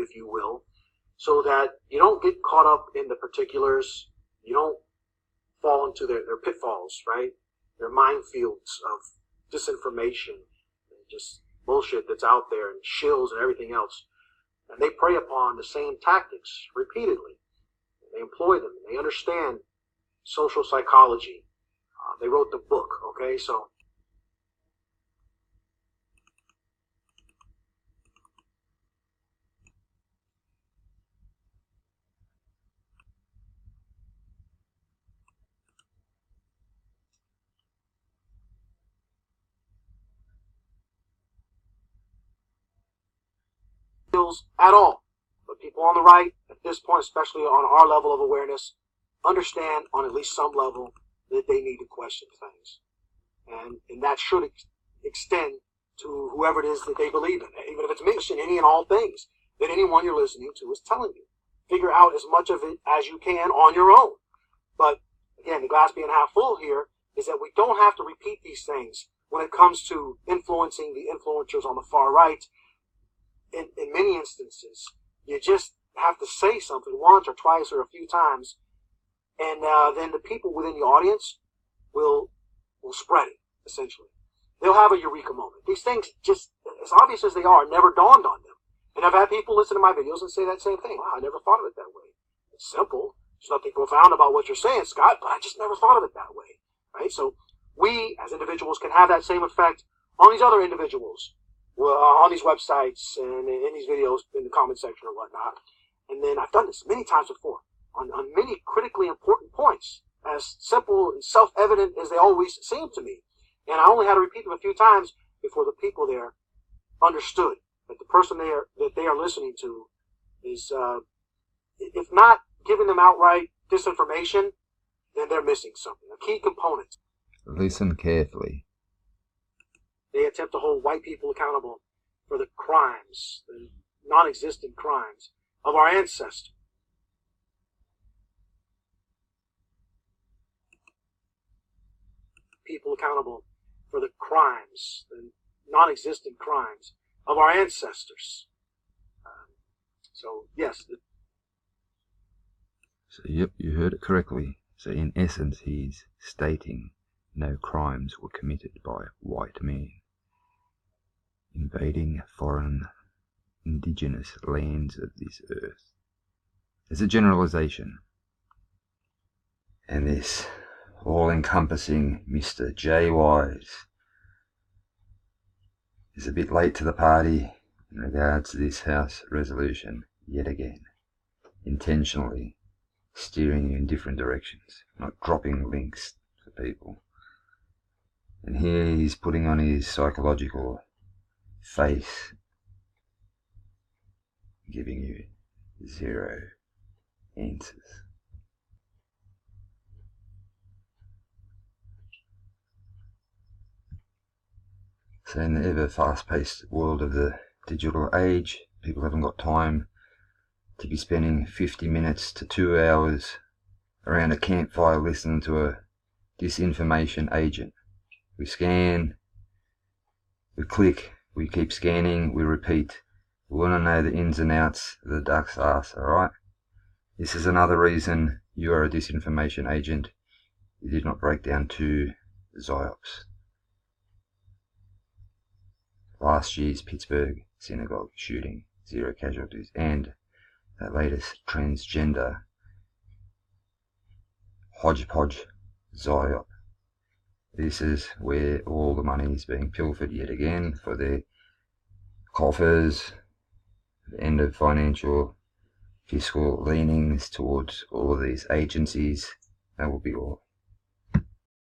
if you will, so that you don't get caught up in the particulars. You don't fall into their pitfalls, right? Their minefields of disinformation and just bullshit that's out there and shills and everything else. And they prey upon the same tactics repeatedly. They employ them. They understand social psychology. They wrote the book, okay? So at all. But people on the right, at this point, especially on our level of awareness, understand on at least some level that they need to question things. And that should extend to whoever it is that they believe in, even if it's mixed in any and all things that anyone you're listening to is telling you. Figure out as much of it as you can on your own. But again, the glass being half full here is that we don't have to repeat these things when it comes to influencing the influencers on the far right. In many instances, you just have to say something once or twice or a few times, and then the people within the audience will spread it, essentially. They'll have a eureka moment. These things, just as obvious as they are, never dawned on them. And I've had people listen to my videos and say that same thing. Wow, I never thought of it that way. It's simple. There's nothing profound about what you're saying, Scott, but I just never thought of it that way. Right? So we, as individuals, can have that same effect on these other individuals, on these websites and in these videos in the comment section or whatnot. And then I've done this many times before on many critically important points, as simple and self-evident as they always seem to me. And I only had to repeat them a few times before the people there understood that the person that they are listening to is, if not giving them outright disinformation, then they're missing something, a key component. Listen carefully. They attempt to hold white people accountable for the crimes, the non-existent crimes of our ancestors. People accountable for the crimes, the non-existent crimes of our ancestors. So, yes. So, yep, you heard it correctly. So, in essence, he's stating no crimes were committed by white men invading foreign indigenous lands of this earth. As a generalization. And this all-encompassing Mr. J. Wise is a bit late to the party in regards to this House resolution yet again, intentionally steering you in different directions, not dropping links for people. And here he's putting on his psychological face, giving you zero answers. So in the ever fast-paced world of the digital age, people haven't got time to be spending 50 minutes to 2 hours around a campfire listening to a disinformation agent. We scan, we click, we keep scanning, we repeat. We want to know the ins and outs of the duck's ass, alright? This is another reason you are a disinformation agent. You did not break down 2 psyops. Last year's Pittsburgh synagogue shooting, 0 casualties, and that latest transgender hodgepodge psyop. This is where all the money is being pilfered yet again for their coffers, the end of financial fiscal leanings towards all of these agencies. That will be all